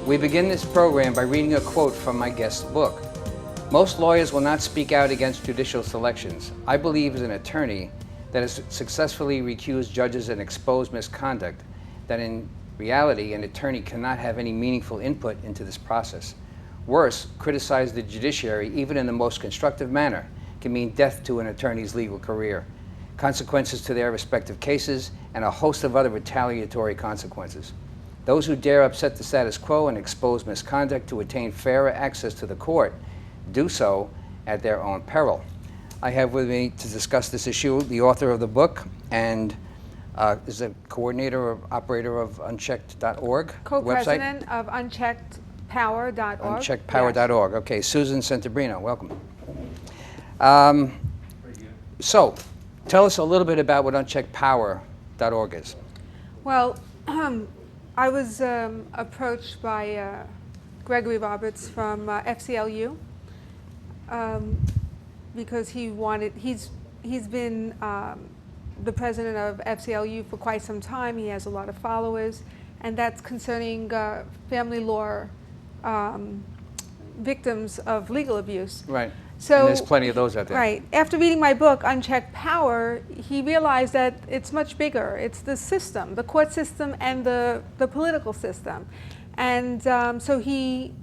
We begin this program by reading a quote from my guest's book. Most lawyers will not speak out against judicial selections. I believe as an attorney that has successfully recused judges and exposed misconduct, that in reality an attorney cannot have any meaningful input into this process. Worse, criticize the judiciary, even in the most constructive manner, can mean death to an attorney's legal career, consequences to their respective cases, and a host of other retaliatory consequences. Those who dare upset the status quo and expose misconduct to attain fairer access to the court do so at their own peril. I have with me to discuss this issue the author of the book and is the coordinator or operator of Unchecked.org Co-president of UncheckedPower.org. Uncheckedpower.org. Yes. Okay, Susan Settenbrino, welcome. So, tell us a little bit about what Uncheckedpower.org is. Well, I was approached by Gregory Roberts from FCLU because he's been the president of FCLU for quite some time. He has a lot of followers, and that's concerning family law victims of legal abuse. Right. So, and there's plenty of those out there. Right. After reading my book, Unchecked Power, he realized that it's much bigger. It's the system, the court system and the political system. And so he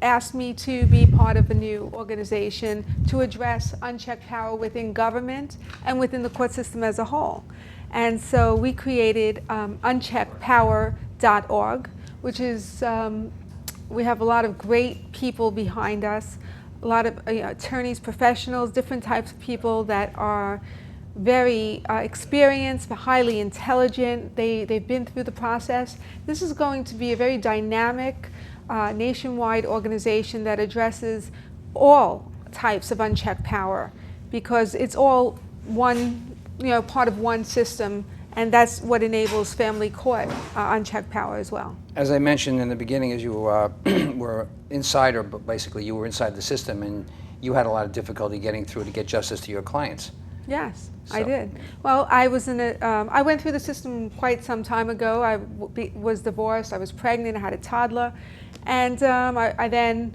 asked me to be part of a new organization to address unchecked power within government and within the court system as a whole. And so we created Uncheckedpower.org, which is, we have a lot of great people behind us. A lot of attorneys, professionals, different types of people that are very experienced, highly intelligent. They've been through the process. This is going to be a very dynamic, nationwide organization that addresses all types of unchecked power, because it's all one, part of one system, and that's what enables family court unchecked power as well. As I mentioned in the beginning, as you were inside, or basically you were inside the system, and you had a lot of difficulty getting through to get justice to your clients. Yes, I did. Well, I was I went through the system quite some time ago. I was divorced, I was pregnant, I had a toddler, and I then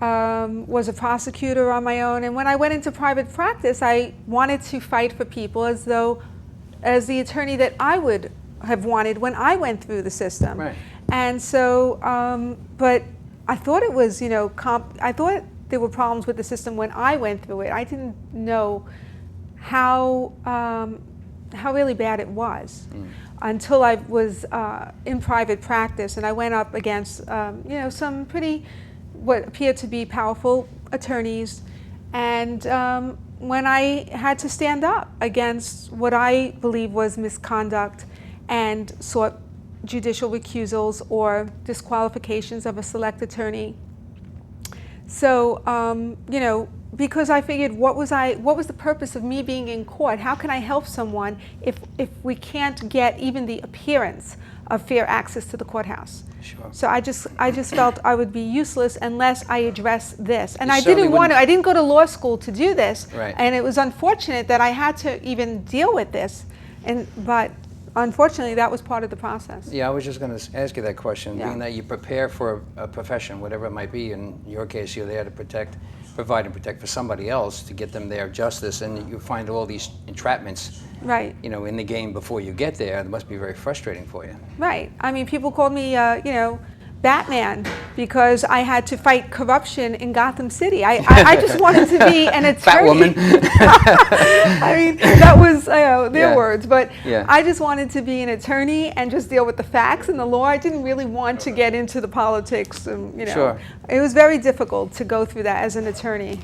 was a prosecutor on my own. And when I went into private practice, I wanted to fight for people as the attorney that I would have wanted when I went through the system. Right. And so, but I thought it was, I thought there were problems with the system when I went through it. I didn't know how really bad it was until I was in private practice, and I went up against, some pretty, what appeared to be powerful attorneys, and when I had to stand up against what I believe was misconduct and sought judicial recusals or disqualifications of a select attorney. So, because I figured, what was the purpose of me being in court? How can I help someone if we can't get even the appearance of fair access to the courthouse? Sure. So I just felt I would be useless unless I addressed this. And I didn't want to. I didn't go to law school to do this. Right. And it was unfortunate that I had to even deal with this. But unfortunately, that was part of the process. Yeah, I was just going to ask you that question. Yeah. Being that you prepare for a profession, whatever it might be, in your case, you're there to provide and protect for somebody else to get them their justice, and you find all these entrapments, right, in the game before you get there. It must be very frustrating for you. Right. I mean, people called me, Batman, because I had to fight corruption in Gotham City. I just wanted to be an attorney. Batwoman. I mean, that was their words, but yeah. I just wanted to be an attorney and just deal with the facts and the law. I didn't really want to get into the politics, and Sure. It was very difficult to go through that as an attorney.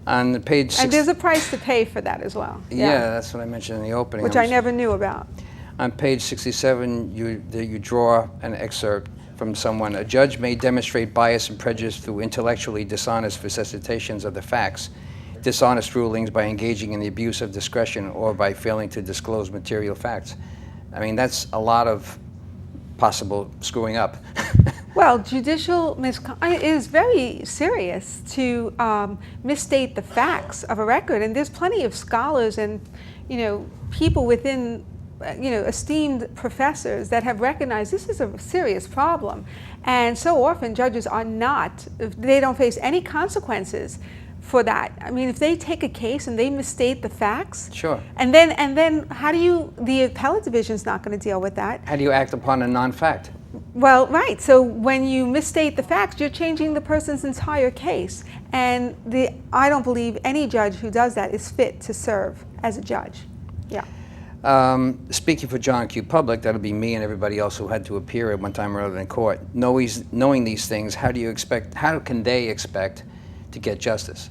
On page 6. And there's a price to pay for that as well. Yeah, that's what I mentioned in the opening. Which I never knew about. On page 67, you draw an excerpt from someone. A judge may demonstrate bias and prejudice through intellectually dishonest resuscitations of the facts, dishonest rulings by engaging in the abuse of discretion, or by failing to disclose material facts. I mean, that's a lot of possible screwing up. Well, judicial misconduct is very serious to misstate the facts of a record, and there's plenty of scholars and people within esteemed professors that have recognized this is a serious problem, and so often judges are not. They don't face any consequences for that. I mean, if they take a case and they misstate the facts, Sure. and then how do you? The appellate division is not going to deal with that. How do you act upon a non-fact? Well, right. So when you misstate the facts, you're changing the person's entire case. And I don't believe any judge who does that is fit to serve as a judge. Yeah. Speaking for John Q. Public, that'll be me and everybody else who had to appear at one time or other in court. Knowing these things, how can they expect to get justice?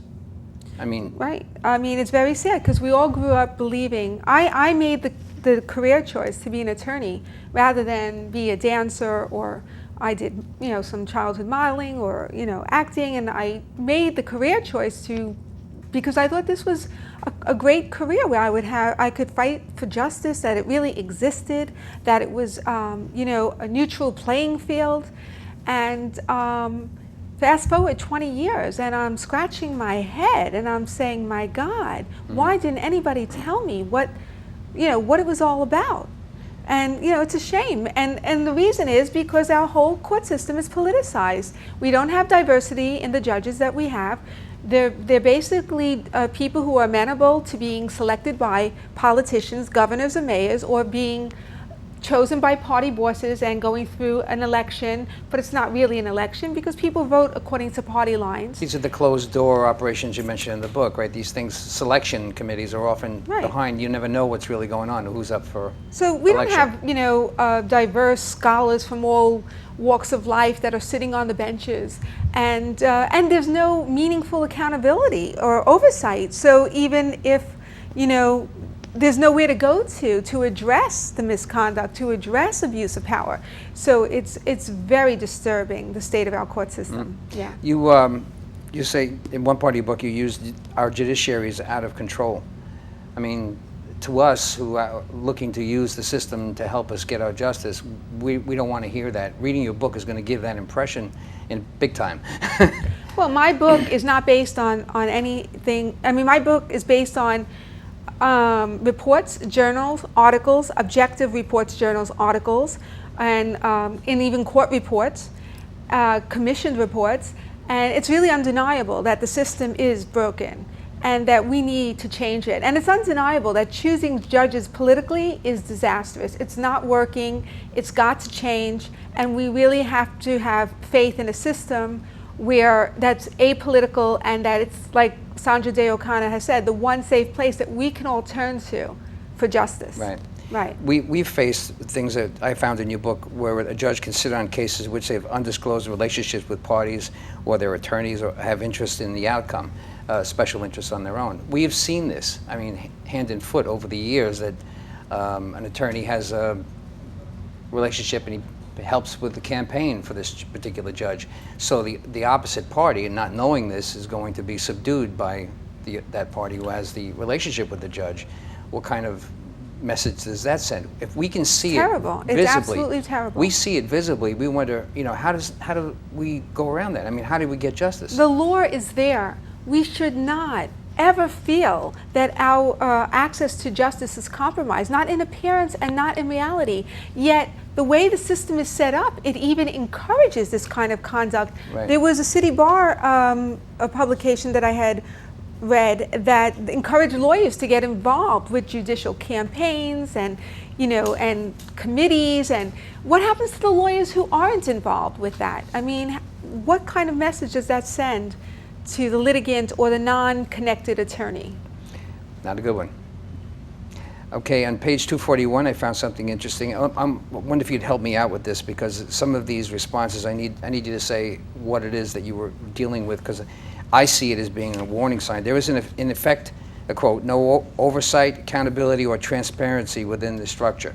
I mean... Right. I mean, it's very sad because we all grew up believing... I made the career choice to be an attorney rather than be a dancer, or I did some childhood modeling or acting, and I made the career choice because I thought this was a great career where I could fight for justice, that it really existed, that it was a neutral playing field. And fast forward 20 years and I'm scratching my head and I'm saying, my God, why didn't anybody tell me what it was all about? And it's a shame, and the reason is because our whole court system is politicized. We don't have diversity in the judges that we have. They're basically people who are amenable to being selected by politicians, governors or mayors, or being chosen by party bosses and going through an election, but it's not really an election because people vote according to party lines. These are the closed-door operations you mentioned in the book, right? These things, selection committees are often behind. You never know what's really going on, who's up for So we election. don't have, diverse scholars from all walks of life that are sitting on the benches, and there's no meaningful accountability or oversight. So even if, there's nowhere to go to address the misconduct, to address abuse of power. So it's very disturbing, the state of our court system. Yeah. You say in one part of your book you used our judiciary is out of control. I mean, to us who are looking to use the system to help us get our justice, we don't want to hear that. Reading your book is going to give that impression in big time. Well, my book is not based on anything. I mean, my book is based on reports, journals, articles, objective reports, journals, articles, and even court reports, commissioned reports. And it's really undeniable that the system is broken and that we need to change it. And it's undeniable that choosing judges politically is disastrous. It's not working. It's got to change. And we really have to have faith in a system where that's apolitical and that it's, like Sandra Day O'Connor has said, the one safe place that we can all turn to for justice. Right. Right. We've faced things that I found in your book where a judge can sit on cases in which they have undisclosed relationships with parties or their attorneys or have interest in the outcome, special interests on their own. We have seen this, I mean, hand and foot over the years, that an attorney has a relationship and he helps with the campaign for this particular judge. So the opposite party, and not knowing this, is going to be subdued by that party who has the relationship with the judge. What kind of message does that send? If we can see terrible. it visibly, it's absolutely terrible. We see it visibly. We wonder, how do we go around that? I mean, how do we get justice? The law is there. We should not ever feel that our access to justice is compromised, not in appearance and not in reality. Yet the way the system is set up, it even encourages this kind of conduct. Right. There was a city bar a publication that I had read that encouraged lawyers to get involved with judicial campaigns and and committees. And what happens to the lawyers who aren't involved with that? I mean, what kind of message does that send to the litigant or the non-connected attorney? Not a good one. Okay, on page 241, I found something interesting. I wonder if you'd help me out with this, because some of these responses, I need you to say what it is that you were dealing with, because I see it as being a warning sign. There is, in effect, a quote, no oversight, accountability, or transparency within the structure,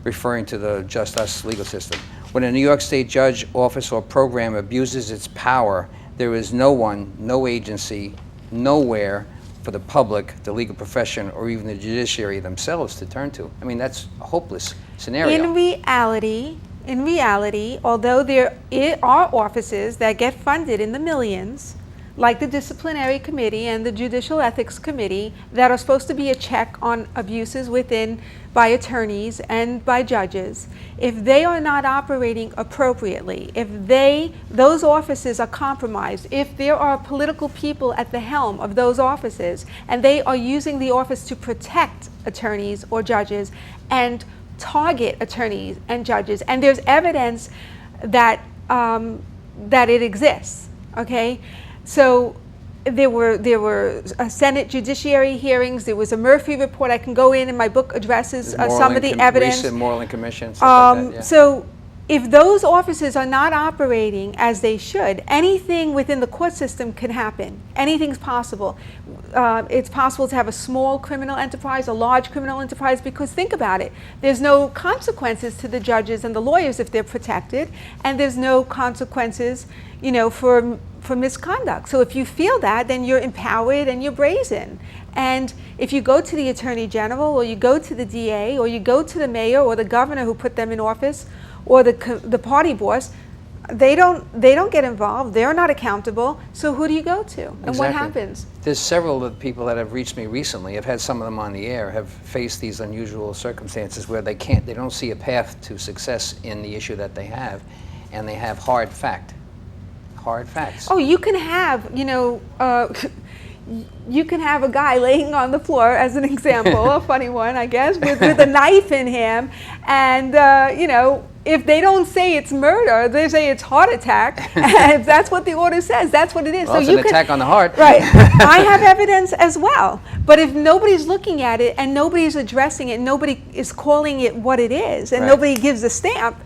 referring to the Just Us legal system. When a New York State judge, office, or program abuses its power, there is no one, no agency, nowhere for the public, the legal profession, or even the judiciary themselves to turn to. I mean, that's a hopeless scenario. In in reality, although there are offices that get funded in the millions, like the Disciplinary Committee and the Judicial Ethics Committee, that are supposed to be a check on abuses by attorneys and by judges, if they are not operating appropriately, if those offices are compromised, if there are political people at the helm of those offices and they are using the office to protect attorneys or judges and target attorneys and judges, and there's evidence that it exists, okay? So there were Senate Judiciary hearings. There was a Murphy report. I can go in my book addresses some of the evidence. Recent Moreland Commission, stuff like that, yeah. So if those offices are not operating as they should, anything within the court system can happen. Anything's possible. It's possible to have a small criminal enterprise, a large criminal enterprise, because think about it. There's no consequences to the judges and the lawyers if they're protected, and there's no consequences, for misconduct. So if you feel that, then you're empowered and you're brazen. And if you go to the Attorney General, or you go to the DA, or you go to the mayor or the governor who put them in office, or the party boss, they don't get involved. They're not accountable. So who do you go to? And what happens? There's several of the people that have reached me recently. I've had some of them on the air, have faced these unusual circumstances where they don't see a path to success in the issue that they have, and they have hard facts. Oh, you can have, you can have a guy laying on the floor, as an example, a funny one, I guess, with a knife in him, and if they don't say it's murder, they say it's heart attack. If that's what the order says, that's what it is. Well, so it's an attack on the heart. Right. I have evidence as well. But if nobody's looking at it and nobody's addressing it, nobody is calling it what it is, and nobody gives a stamp,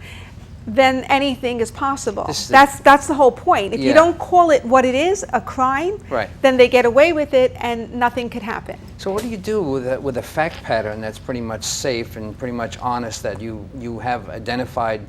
then anything is possible. That's the whole point. If you don't call it what it is, a crime, then they get away with it and nothing could happen. So what do you do with a fact pattern that's pretty much safe and pretty much honest, that you have identified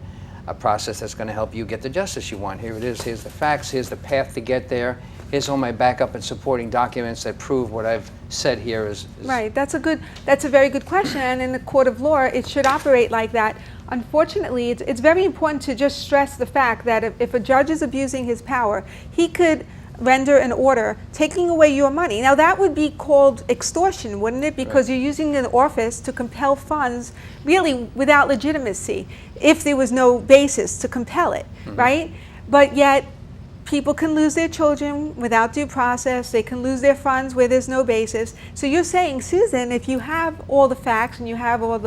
a process that's going to help you get the justice you want? Here it is. Here's the facts. Here's the path to get there. Here's all my backup and supporting documents that prove what I've said here is right. That's a very good question. And in the court of law, it should operate like that. Unfortunately, it's very important to just stress the fact that if a judge is abusing his power, he could render an order taking away your money. Now that would be called extortion, wouldn't it? Because you're using an office to compel funds really without legitimacy, if there was no basis to compel it, right? But yet people can lose their children without due process. They can lose their funds where there's no basis. So you're saying, Susan, if you have all the facts and you have all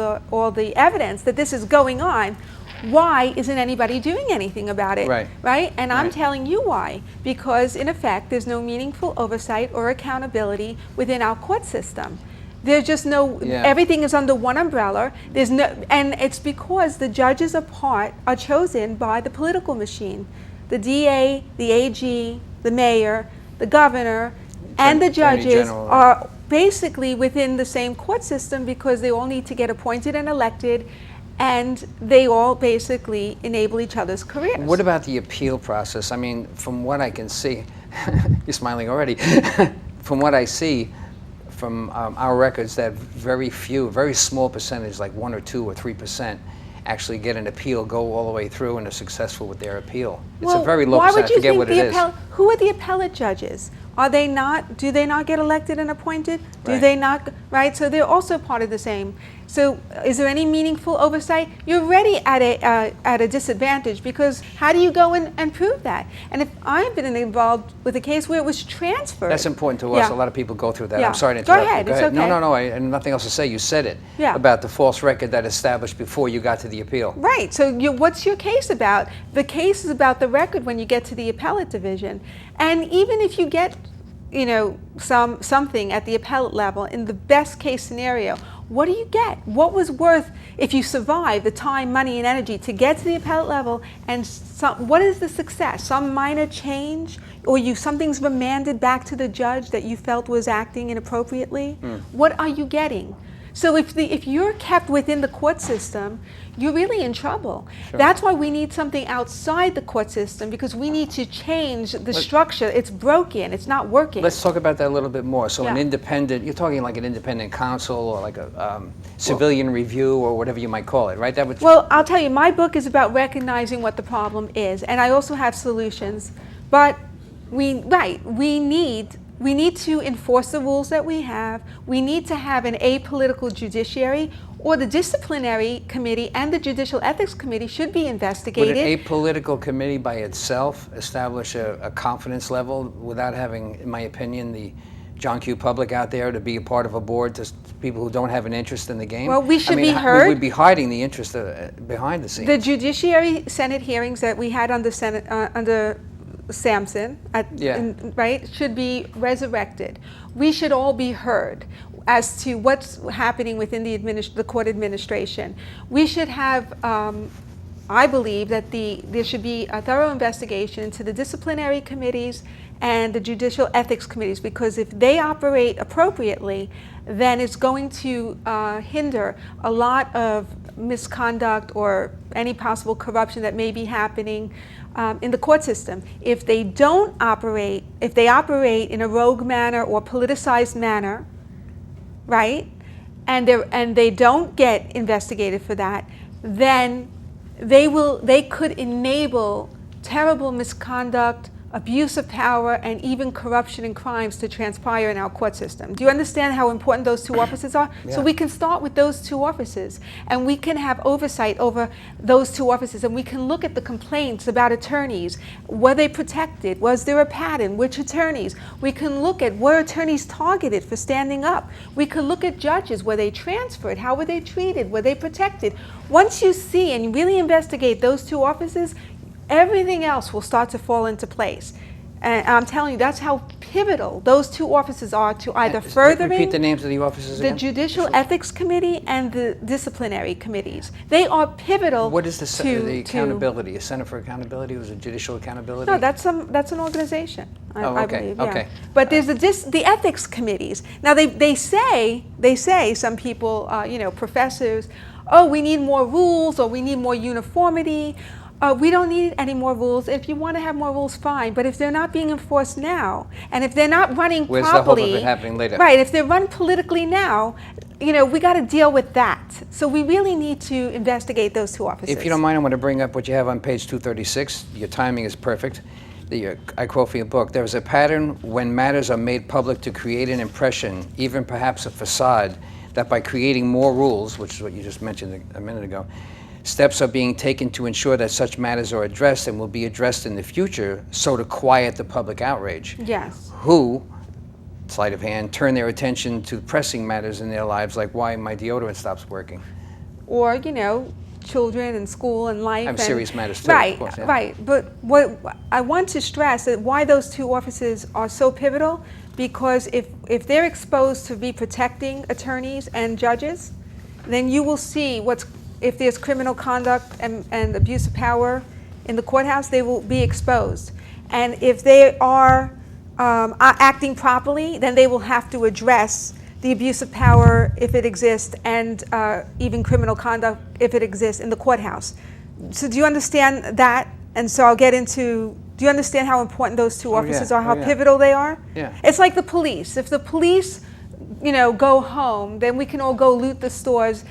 the evidence that this is going on, why isn't anybody doing anything about it? Right? And I'm telling you why. Because in effect, there's no meaningful oversight or accountability within our court system. There's just no, everything is under one umbrella. There's no, and it's because the judges are chosen by the political machine. The DA, the AG, the mayor, the governor, and the judges are basically within the same court system because they all need to get appointed and elected, and they all basically enable each other's careers. What about the appeal process? I mean, from what I can see, you're smiling already, from what I see from our records, that very small percentage, like 1 or 2 or 3%, actually get an appeal, go all the way through, and are successful with their appeal. It's a very low percentage. I forget what it is. Who are the appellate judges? Are they not? Do they not get elected and appointed? Do they not? Right. So they're also part of the same. So is there any meaningful oversight? You're already at a disadvantage, because how do you go and prove that? And if I've been involved with a case where it was transferred. That's important to us. A lot of people go through that. I'm sorry to interrupt you. Go ahead. It's okay. No. I have nothing else to say. You said it about the false record that established before you got to the appeal. Right. So what's your case about? The case is about the record when you get to the appellate division. And even if you get, something at the appellate level, in the best case scenario, what do you get? What was worth, if you survive the time, money, and energy to get to the appellate level, and what is the success? Some minor change, or something's remanded back to the judge that you felt was acting inappropriately? What are you getting? So if you're kept within the court system, you're really in trouble. Sure. That's why we need something outside the court system, because we need to change the structure. It's broken. It's not working. Let's talk about that a little bit more. So Yeah. an independent, you're talking like an independent counsel or like a civilian review or whatever you might call it, right? That would. Well, I'll tell you, my book is about recognizing what the problem is, and I also have solutions. But we need to enforce the rules that we have. We need to have an apolitical judiciary, or the disciplinary committee and the judicial ethics committee should be investigated. Would an apolitical committee by itself establish a confidence level without having, in my opinion, the John Q. public out there to be a part of a board to people who don't have an interest in the game? Well, we should be heard. We would be hiding the interest behind the scenes. The Judiciary Senate hearings that we had under under Sampson, right, should be resurrected. We should all be heard as to what's happening within the court administration. We should have, I believe that there should be a thorough investigation into the disciplinary committees and the judicial ethics committees, because if they operate appropriately, then it's going to hinder a lot of misconduct or any possible corruption that may be happening in the court system. If they don't operate, if they operate in a rogue manner or politicized manner, right, and they don't get investigated for that, then they could enable terrible misconduct, abuse of power, and even corruption and crimes to transpire in our court system. Do you understand how important those two offices are? Yeah. So we can start with those two offices, and we can have oversight over those two offices, and we can look at the complaints about attorneys. Were they protected? Was there a pattern? Which attorneys? We can look at, were attorneys targeted for standing up? We can look at judges. Were they transferred? How were they treated? Were they protected? Once you see and really investigate those two offices, everything else will start to fall into place. And I'm telling you, that's how pivotal those two offices are to either furthering... Repeat the names of the offices again. The Judicial Ethics Committee and the disciplinary committees. They are pivotal. What is the accountability? A Center for Accountability? Was it judicial accountability? No, that's an organization, I believe. Yeah. Okay. But there's the ethics committees. Now they say some people, professors, oh, we need more rules, or we need more uniformity. We don't need any more rules. If you want to have more rules, fine. But if they're not being enforced now, and if they're not running properly, where's the hope of it happening later? Right. If they're run politically now, we got to deal with that. So we really need to investigate those two offices. If you don't mind, I want to bring up what you have on page 236. Your timing is perfect. I quote from your book: "There is a pattern when matters are made public to create an impression, even perhaps a facade, that by creating more rules," which is what you just mentioned a minute ago, "steps are being taken to ensure that such matters are addressed and will be addressed in the future, so to quiet the public outrage." Yes. Who, sleight of hand, turn their attention to pressing matters in their lives, like why my deodorant stops working. Or, children and school and life. And serious matters too, right, of course. Yeah. Right. But what I want to stress that why those two offices are so pivotal, because if they're exposed to be protecting attorneys and judges, then you will see if there's criminal conduct and abuse of power in the courthouse, they will be exposed. And if they are acting properly, then they will have to address the abuse of power if it exists, and even criminal conduct if it exists in the courthouse. So do you understand that? And so I'll get into, do you understand how important those two offices are, how pivotal they are? Yeah. It's like the police. If the police, go home, then we can all go loot the stores.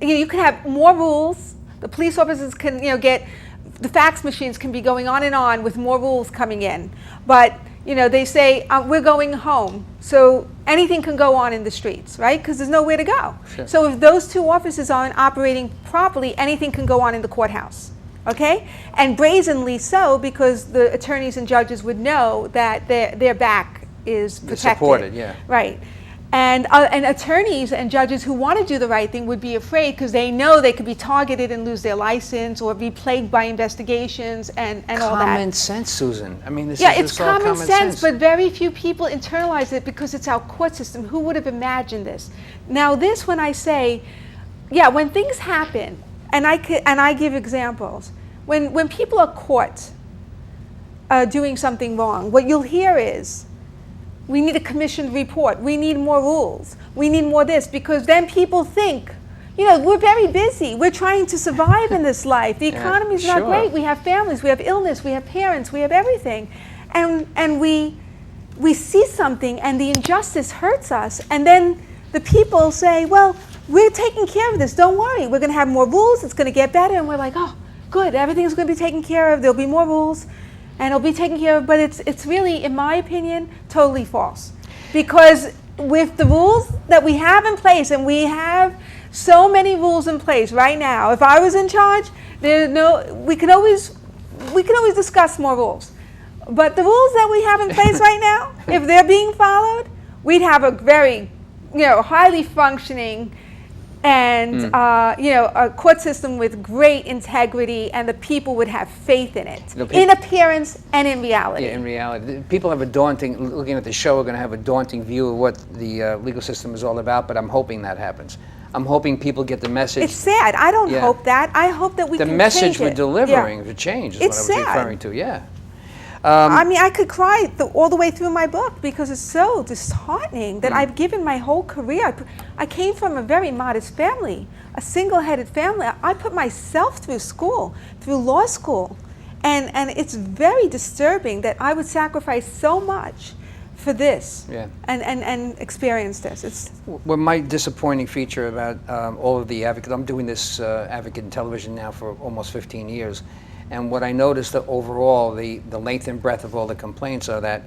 You can have more rules. The police officers can, the fax machines can be going on and on with more rules coming in. But, they say, we're going home. So anything can go on in the streets, right? Because there's nowhere to go. Sure. So if those two offices aren't operating properly, anything can go on in the courthouse. Okay? And brazenly so, because the attorneys and judges would know that their back is protected. They're supported, yeah. Right. And attorneys and judges who want to do the right thing would be afraid, because they know they could be targeted and lose their license, or be plagued by investigations and all that. Common sense, Susan. I mean, this it's all common sense, but very few people internalize it because it's our court system. Who would have imagined this? Now, when I say, when things happen, and I give examples, when people are caught doing something wrong, what you'll hear is, we need a commissioned report, we need more rules, we need more this, because then people think, you know, we're very busy, we're trying to survive in this life. The economy's not great, we have families, we have illness, we have parents, we have everything. And we see something and the injustice hurts us, and then the people say, well, we're taking care of this, don't worry, we're going to have more rules, it's going to get better, and we're like, oh, good, everything's going to be taken care of, there'll be more rules, and it'll be taken care of. But it's really, in my opinion, totally false. Because with the rules that we have in place, and we have so many rules in place right now, if I was in charge, we can always discuss more rules. But the rules that we have in place right now, if they're being followed, we'd have a very, you know, highly functioning and you know, a court system with great integrity, and the people would have faith in it, in appearance and in reality. Yeah, in reality. People have a daunting, looking at the show, are going to have a daunting view of what the legal system is all about, but I'm hoping that happens. I'm hoping people get the message. It's sad. I don't hope that. I hope that we can change it. The message we're delivering to change is what I was referring to, I mean, I could cry all the way through my book because it's so disheartening that I've given my whole career. I came from a very modest family, a single-headed family. I put myself through school, through law school, and it's very disturbing that I would sacrifice so much for this and experience this. Well, my disappointing feature about all of the advocates, I'm doing this advocate in television now for almost 15 years. And what I noticed that overall, the length and breadth of all the complaints are that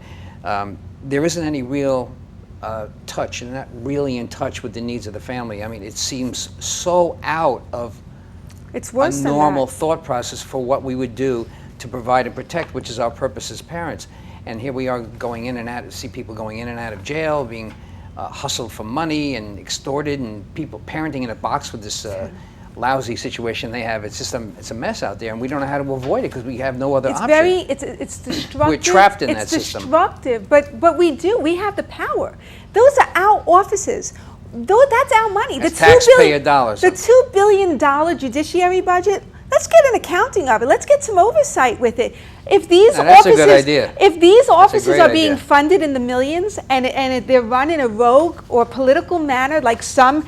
there isn't any real touch, and not really in touch with the needs of the family. I mean, it seems so out of a normal thought process for what we would do to provide and protect, which is our purpose as parents. And here we are going in and out, see people going in and out of jail, being hustled for money and extorted, and people parenting in a box with this lousy situation they have. It's just it's a mess out there, and we don't know how to avoid it because we have no other option. It's destructive. We're trapped in that system. It's destructive, but we have the power. Those are our offices. That's our money. That's taxpayer dollars. The $2 billion judiciary budget, let's get an accounting of it. Let's get some oversight with it. If these that's a good idea. If these offices are being funded in the millions, and they're run in a rogue or political manner, like some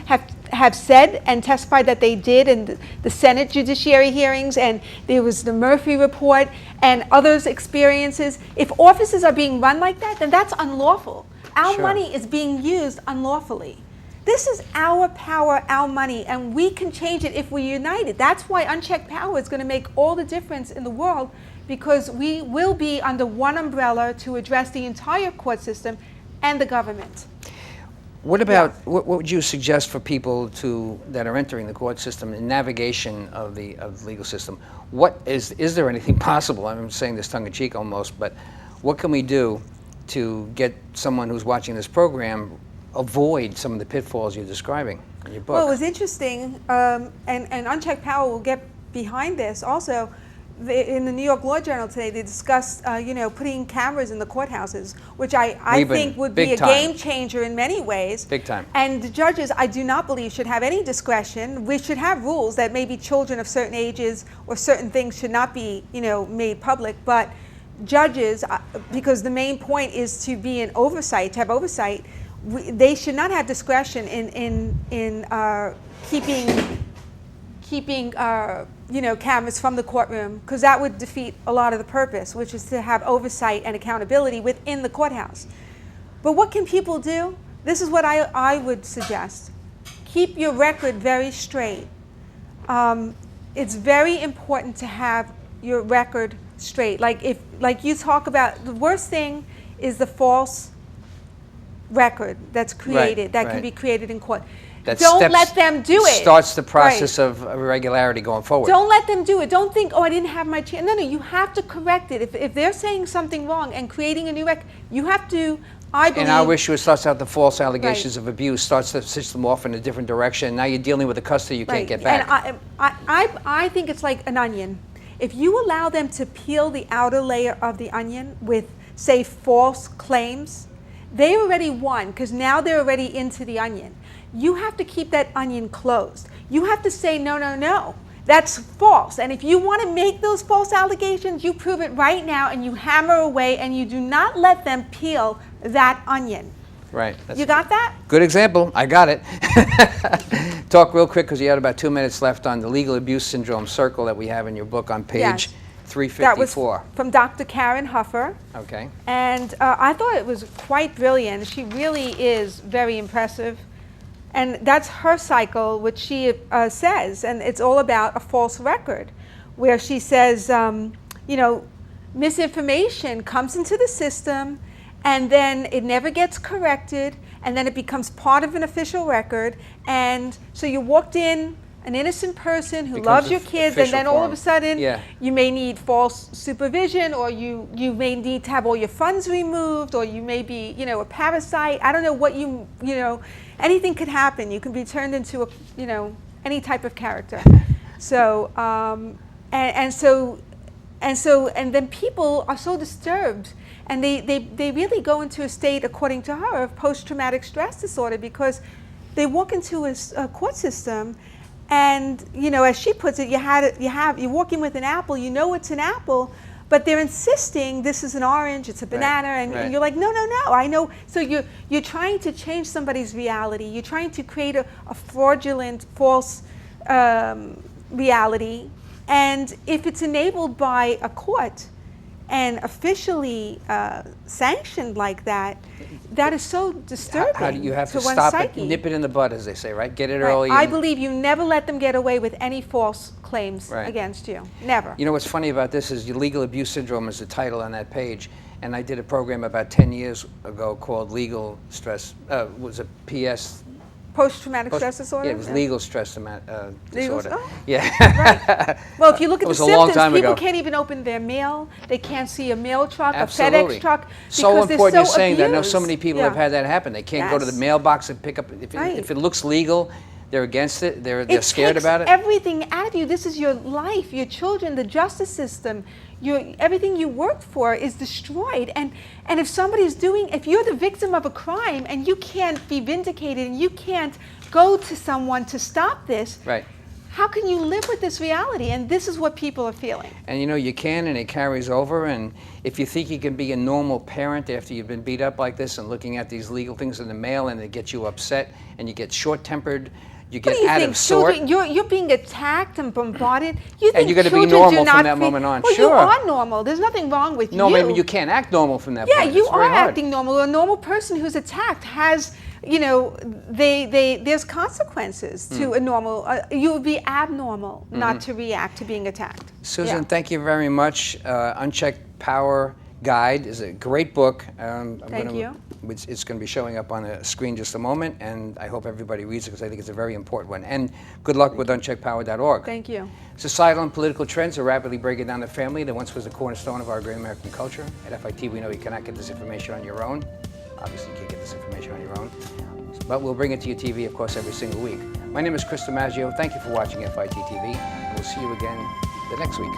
have said and testified that they did in the Senate judiciary hearings, and there was the Murphy report and others' experiences. If offices are being run like that, then that's unlawful. Our money is being used unlawfully. This is our power, our money, and we can change it if we're united. That's why Unchecked Power is going to make all the difference in the world, because we will be under one umbrella to address the entire court system and the government. What about, what would you suggest for people that are entering the court system in navigation of the legal system? Is there anything possible? I'm saying this tongue-in-cheek almost, but what can we do to get someone who's watching this program avoid some of the pitfalls you're describing in your book? Well, it was interesting, and Unchecked Power will get behind this also. In the New York Law Journal today, they discussed, you know, putting cameras in the courthouses, which I think would be a game changer in many ways. Big time. And the judges, I do not believe, should have any discretion. We should have rules that maybe children of certain ages or certain things should not be, you know, made public. But judges, because the main point is to be an oversight, to have oversight, they should not have discretion in keeping you know, cameras from the courtroom, because that would defeat a lot of the purpose, which is to have oversight and accountability within the courthouse. But what can people do? This is what I would suggest. Keep your record very straight. It's very important to have your record straight. Like you talk about, the worst thing is the false record that's created, that can be created in court. Don't let them do it. Starts the process of irregularity going forward. Don't let them do it. Don't think, oh, I didn't have my chance. No, you have to correct it. If they're saying something wrong and creating a new record, you have to, I believe. And our issue starts out the false allegations of abuse, starts the system off in a different direction. Now you're dealing with a custody you can't get back. And I think it's like an onion. If you allow them to peel the outer layer of the onion with, say, false claims, they already won, because now they're already into the onion. You have to keep that onion closed. You have to say, no, That's false. And if you want to make those false allegations, you prove it right now and you hammer away and you do not let them peel that onion. Right. You got that? Good example. I got it. Talk real quick because you had about 2 minutes left on the legal abuse syndrome circle that we have in your book on page Yes. 354. That was from Dr. Karen Huffer. Okay. And I thought it was quite brilliant. She really is very impressive. And that's her cycle, which she says, and it's all about a false record, where she says, you know, misinformation comes into the system, and then it never gets corrected, and then it becomes part of an official record. And so you walked in, an innocent person who loves your kids, and then all of a sudden you may need false supervision, or you may need to have all your funds removed, or you may be, you know, a parasite. I don't know what you know, anything could happen. You can be turned into a, you know, any type of character. So and then people are so disturbed, and they really go into a state, according to her, of post-traumatic stress disorder, because they walk into a court system. And, you know, as she puts it, you're walking with an apple, you know it's an apple, but they're insisting this is an orange, it's a banana, and you're like, no, I know. So you're trying to change somebody's reality. You're trying to create a fraudulent, false reality. And if it's enabled by a court and officially sanctioned like that, that is so disturbing. How do you have to one's stop psyche. it, nip it in the bud, as they say, right? Get it early. I believe you never let them get away with any false claims against you. Never. You know what's funny about this is legal abuse syndrome is the title on that page, and I did a program about 10 years ago called Legal Stress. Was a PS. Post-traumatic stress disorder? Yeah, it was legal stress disorder. Oh. Yeah. Right. Well, if you look at the symptoms, people ago. can't even open their mail. They can't see a mail truck, Absolutely. a FedEx truck. So important they're you're saying that. I know abused. so many people have had that happen. They can't go to the mailbox and pick up. If it looks legal, they're against it. They're scared about it. Everything out of you. This is your life, your children, the justice system. Everything you worked for is destroyed. And if you're the victim of a crime and you can't be vindicated and you can't go to someone to stop this, how can you live with this reality? And this is what people are feeling. And you know, you can, and it carries over. And if you think you can be a normal parent after you've been beat up like this and looking at these legal things in the mail, and it gets you upset and you get short-tempered, you get out of sort. You're being attacked and bombarded. You think and you're going to be normal from that moment on. Well, sure. you are normal. There's nothing wrong with you. No, maybe you can't act normal from that point. Yeah, you are acting normal. A normal person who's attacked has, you know, there's consequences to a normal. You would be abnormal not to react to being attacked. Susan, thank you very much. Unchecked Power Guide is a great book. Thank you. It's going to be showing up on the screen just a moment, and I hope everybody reads it because I think it's a very important one. And good luck with uncheckedpower.org. Thank you. Societal and political trends are rapidly breaking down the family that once was a cornerstone of our great American culture. At FIT, we know you cannot get this information on your own. Obviously, you can't get this information on your own. But we'll bring it to your TV, of course, every single week. My name is Chris DiMaggio. Thank you for watching FIT TV, and we'll see you again the next week.